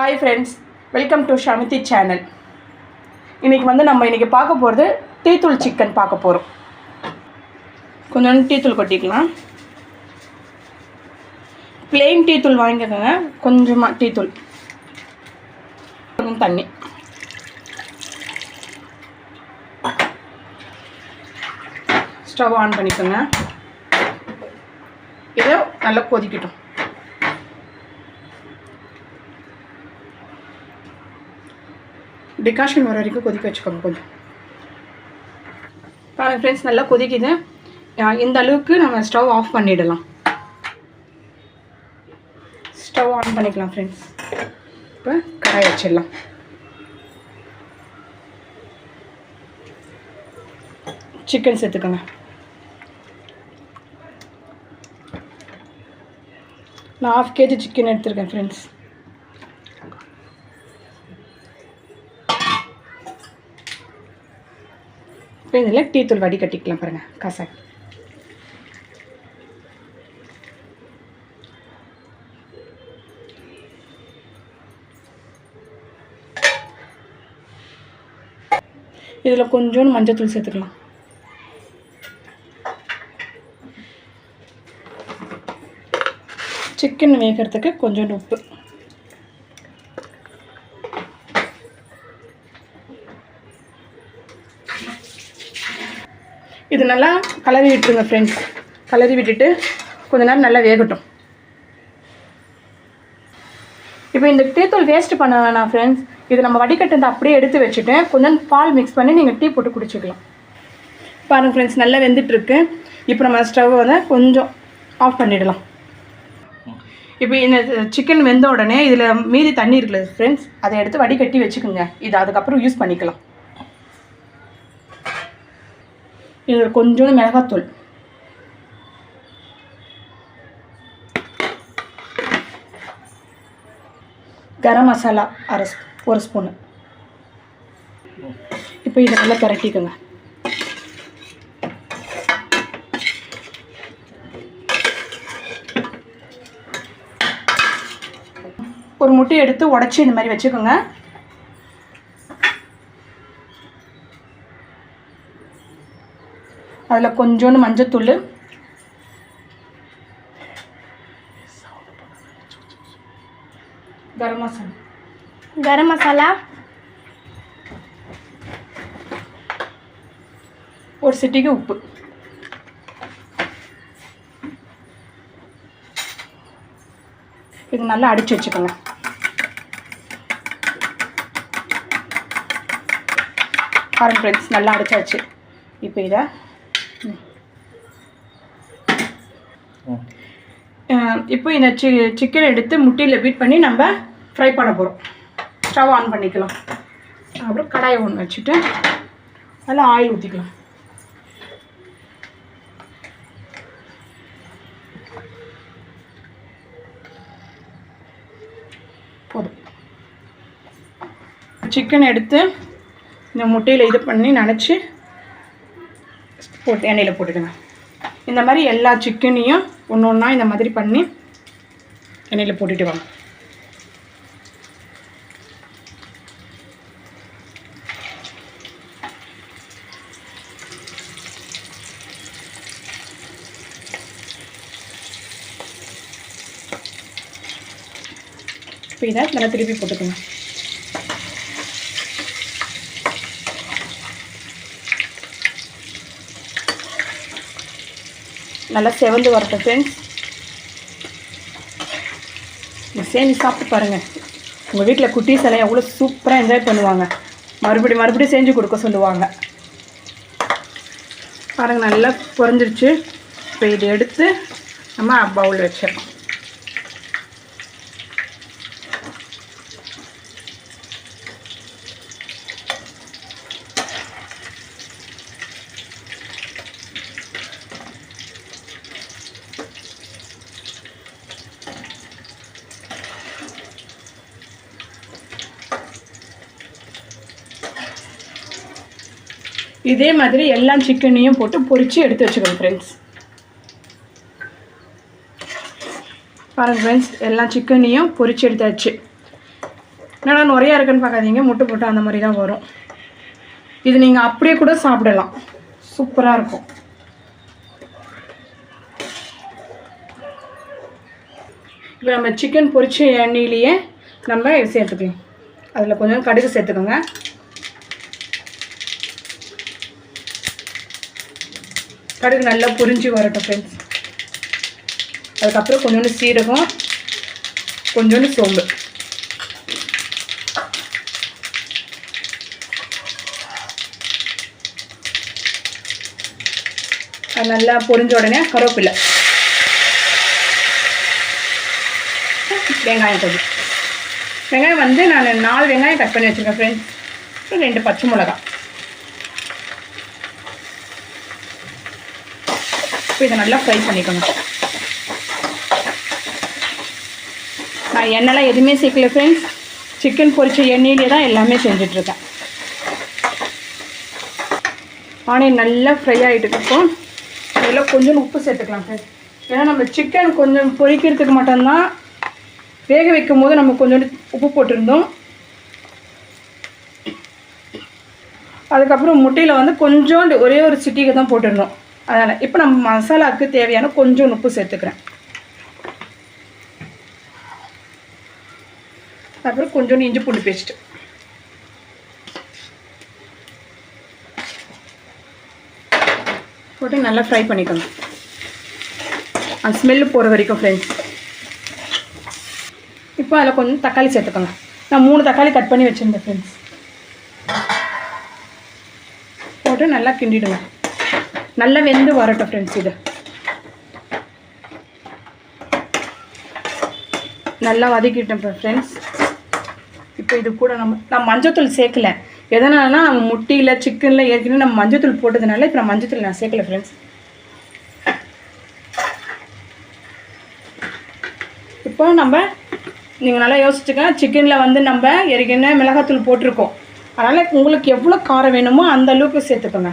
Hi friends, welcome to Shamithi channel. இன்றைக்கி நம்ம பார்க்க போகிறது டீத்தூள் சிக்கன் பார்க்க போகிறோம். கொஞ்சம் டீத்தூள் கொட்டிக்கலாம். பிளெயின் டீத்தூள் வாங்கிக்கோங்க. கொஞ்சமாக டீத்தூள், கொஞ்சம் தண்ணி. ஸ்டவ் ஆன் பண்ணிக்கோங்க. இதை நல்லா கொதிக்கட்டும். டிகாஷன் வர வரைக்கும் கொதிக்க வச்சுக்கோங்க. கொஞ்சம் பாருங்கள் ஃப்ரெண்ட்ஸ், நல்லா கொதிக்குது. இந்த அளவுக்கு நம்ம ஸ்டவ் ஆஃப் பண்ணிடலாம். ஸ்டவ் ஆன் பண்ணிக்கலாம் ஃப்ரெண்ட்ஸ். இப்போ கடாய் வச்சிடலாம். சிக்கன் சேர்த்துக்கோங்க. நான் 1/2 kg சிக்கன் எடுத்துருக்கேன் ஃப்ரெண்ட்ஸ். இப்போ இதில் டீத்தூள் வடிகட்டிக்கலாம். பாருங்கள், கசாய். இதில் கொஞ்சோண்டு மஞ்சத்தூள் சேர்த்துக்கலாம். சிக்கன் வேகிறதுக்கு கொஞ்சோண்டு உப்பு. இது நல்லா கலரி விட்டுருங்க ஃப்ரெண்ட்ஸ். கலரி விட்டுட்டு கொஞ்ச நேரம் நல்லா வேகட்டும். இப்போ இந்த டீத்தூள் வேஸ்ட் பண்ண வேணாம் ஃப்ரெண்ட்ஸ். இது நம்ம வடிகட்டு அப்படியே எடுத்து வச்சுட்டு கொஞ்சம் பால் மிக்ஸ் பண்ணி நீங்கள் டீ போட்டு குடிச்சிக்கலாம். பாருங்கள் ஃப்ரெண்ட்ஸ், நல்லா வெந்துட்டுருக்கு. இப்போ நம்ம ஸ்டவ்வை கொஞ்சம் ஆஃப் பண்ணிடலாம். இப்போ இந்த சிக்கன் வெந்த உடனே இதில் மீதி தண்ணி இருக்குல்ல ஃப்ரெண்ட்ஸ், அதை எடுத்து வடிகட்டி வச்சுக்கோங்க. இது அதுக்கப்புறம் யூஸ் பண்ணிக்கலாம். இதில் கொஞ்சோண்டு மிளகாத்தூள், கரம் மசாலா ஒரு ஸ்பூனு. இப்போ இதை நல்லா பிரட்டிக்கோங்க. ஒரு முட்டையை எடுத்து உடச்சி இந்த மாதிரி வச்சுக்கோங்க. அதில் கொஞ்சோண்டு மஞ்சத்தூள், கரம் மசாலா ஒரு சிட்டிக்கு உப்பு. இது நல்லா அடித்து வச்சுக்கோங்க. பாருங்க ஃப்ரெண்ட்ஸ், நல்லா அடிச்சாச்சு. இப்போ இதை இப்போ இந்த சிக்கன் எடுத்து முட்டையில் பீட் பண்ணி நம்ம ஃப்ரை பண்ண போகிறோம். ஸ்டவ் ஆன் பண்ணிக்கலாம். அப்புறம் கடாயை ஒன்று வச்சுட்டு அதில் ஆயில் ஊற்றிக்கலாம். போதும். சிக்கன் எடுத்து இந்த முட்டையில் இது பண்ணி நனைச்சி போட்டு எண்ணெயில் போட்டுடுங்க. இந்த மாதிரி எல்லா சிக்கனையும் ஒன்று ஒன்றா இந்த மாதிரி பண்ணி எண்ணெயில் போட்டுட்டு வாங்க. இப்போ இதை நல்லா திருப்பி போட்டுக்கோங்க. நல்லா செவந்து வரட்டும் ஃப்ரெண்ட்ஸ். செஞ்சு சாப்பிட்டு பாருங்கள். உங்கள் வீட்டில் குட்டீஸ் எல்லாம் எவ்வளோ சூப்பராக என்ஜாய் பண்ணுவாங்க. மறுபடியும் செஞ்சு கொடுக்க சொல்லுவாங்க. பாருங்கள், நல்லா பொரிஞ்சிருச்சு. இப்போ இதை எடுத்து நம்ம பவுல் வச்சிடலாம். இதே மாதிரி எல்லா சிக்கனையும் போட்டு பொரிச்சு எடுத்து வச்சுக்கோங்க ஃப்ரெண்ட்ஸ். பாருங்கள் ஃப்ரெண்ட்ஸ், எல்லா சிக்கனையும் பொரிச்சு எடுத்தாச்சு. என்னடா நிறையா இருக்குன்னு பார்க்காதீங்க, முட்டை போட்டு அந்த மாதிரி தான் வரும். இது நீங்கள் அப்படியே கூட சாப்பிடலாம், சூப்பராக இருக்கும். இப்போ நம்ம சிக்கன் பொரிச்ச எண்ணெயிலேயே நம்ம சேர்த்துக்கலாம். அதில் கொஞ்சம் கடுகு சேர்த்துக்கோங்க. கடுகு நல்லா பொரிஞ்சு வரட்டும் ஃப்ரெண்ட்ஸ். அதுக்கப்புறம் கொஞ்சோண்டு சீரகம், கொஞ்சோண்டு சோம்பு. அது நல்லா பொரிஞ்ச உடனே கருவேப்பிலை, வெங்காயம் கொஞ்சம். வெங்காயம் வந்து நான் 4 வெங்காயம் கட் பண்ணி வச்சுருக்கேன் ஃப்ரெண்ட்ஸ். 2 பச்சை மிளகாய். இப்போ இதை நல்லா ஃப்ரை பண்ணிக்கணும். நான் எண்ணெய்லாம் எதுவுமே சேர்க்கல ஃப்ரெண்ட்ஸ், சிக்கன் பொரிச்ச எண்ணெயிலே தான் எல்லாமே செஞ்சிட்ருக்கேன். ஆனியன் நல்லா ஃப்ரை ஆகிட்டு இருக்கும். அதில் கொஞ்சம் உப்பு சேர்த்துக்கலாம் ஃப்ரெண்ட்ஸ். ஏன்னா நம்ம சிக்கன் கொஞ்சம் பொரிக்கிறதுக்கு மட்டும்தான் வேக வைக்கும் போது நம்ம கொஞ்சோண்டு உப்பு போட்டிருந்தோம். அதுக்கப்புறம் முட்டையில் வந்து கொஞ்சோண்டு ஒரே ஒரு சிட்டிகை தான் போட்டிருந்தோம். அதனால் இப்போ நம்ம மசாலாவுக்கு தேவையான கொஞ்சம் உப்பு சேர்த்துக்கிறேன். அப்புறம் கொஞ்சோண்டு இஞ்சி பூண்டு பேஸ்ட்டு போட்டு நல்லா ஃப்ரை பண்ணிக்கணும், அந்த ஸ்மெல்லு போகிற வரைக்கும் ஃப்ரெண்ட்ஸ். இப்போ அதில் கொஞ்சம் தக்காளி சேர்த்துக்கோங்க. நான் 3 தக்காளி கட் பண்ணி வச்சுருந்தேன் ஃப்ரெண்ட்ஸ். போட்டு நல்லா கிண்டிடுங்க, நல்லா வெந்து வரட்டும் ஃப்ரெண்ட்ஸ். இது நல்லா வதக்கிட்டேன் ஃப்ரெண்ட்ஸ். இப்போ இது கூட நம்ம மஞ்சத்தூள் சேர்க்கல. எதனாலனா நம்ம முட்டையில் சிக்கனில் ஏற்கனவே நம்ம மஞ்சத்தூள் போட்டதுனால இப்போ நான் மஞ்சத்தூள் நான் சேர்க்கல ஃப்ரெண்ட்ஸ். இப்போ நீங்கள் நல்லா யோசிச்சுக்கங்க, சிக்கனில் வந்து நம்ம ஏற்கனவே மிளகாத்தூள் போட்டிருக்கோம். அதனால் உங்களுக்கு எவ்வளோ காரம் வேணுமோ அந்த அளவுக்கு சேர்த்துக்கோங்க.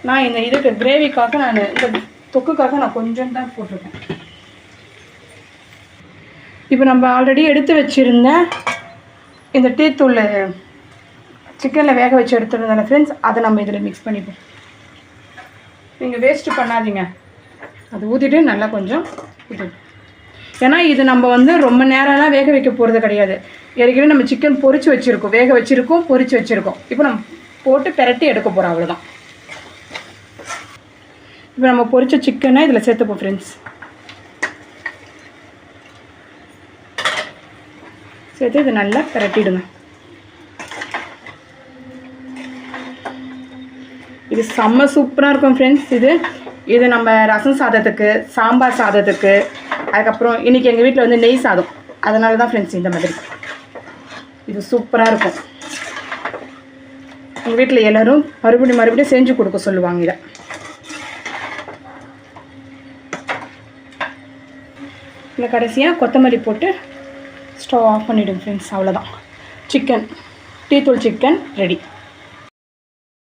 நான் இந்த இதுக்கு கிரேவிக்காக இந்த தொக்குக்காக நான் கொஞ்சம் தான் போட்டிருக்கேன். இப்போ நம்ம ஆல்ரெடி எடுத்து வச்சுருந்த இந்த டீத்தூள் சிக்கனில் வேக வச்சு எடுத்துருந்தேன் ஃப்ரெண்ட்ஸ், அதை நம்ம இதில் மிக்ஸ் பண்ணிப்போம். நீங்கள் வேஸ்ட்டு பண்ணாதீங்க, அது ஊற்றிட்டு நல்லா கொஞ்சம் ஊற்றிடும். ஏன்னா இது நம்ம வந்து ரொம்ப நேரம்லாம் வேக வைக்க போகிறது கிடையாது. ஏற்கனவே நம்ம சிக்கன் பொரிச்சு வச்சுருக்கோம், வேக வச்சுருக்கோம், பொரிச்சு வச்சுருக்கோம். இப்போ நம்ம போட்டு பெரட்டி எடுக்க போகிறோம், அவ்வளோதான். இப்போ நம்ம பொரிச்ச சிக்கனை இதில் சேர்த்துப்போம் ஃப்ரெண்ட்ஸ். சேர்த்து இது நல்லா பெரட்டிடுங்க. இது செம்ம சூப்பராக இருக்கும் ஃப்ரெண்ட்ஸ். இது நம்ம ரசம் சாதத்துக்கு, சாம்பார் சாதத்துக்கு, அதுக்கப்புறம் இன்றைக்கி எங்கள் வீட்டில் வந்து நெய் சாதம், அதனால தான் ஃப்ரெண்ட்ஸ் இந்த மாதிரி இது சூப்பராக இருக்கும். எங்கள் வீட்டில் எல்லோரும் மறுபடியும் செஞ்சு கொடுக்க சொல்லுவாங்க. இதை இல்லை கடைசியாக கொத்தமல்லி போட்டு ஸ்டவ் ஆஃப் பண்ணிவிடுங்க ஃப்ரெண்ட்ஸ். அவ்வளோதான், சிக்கன் டீத்தூள் சிக்கன் ரெடி.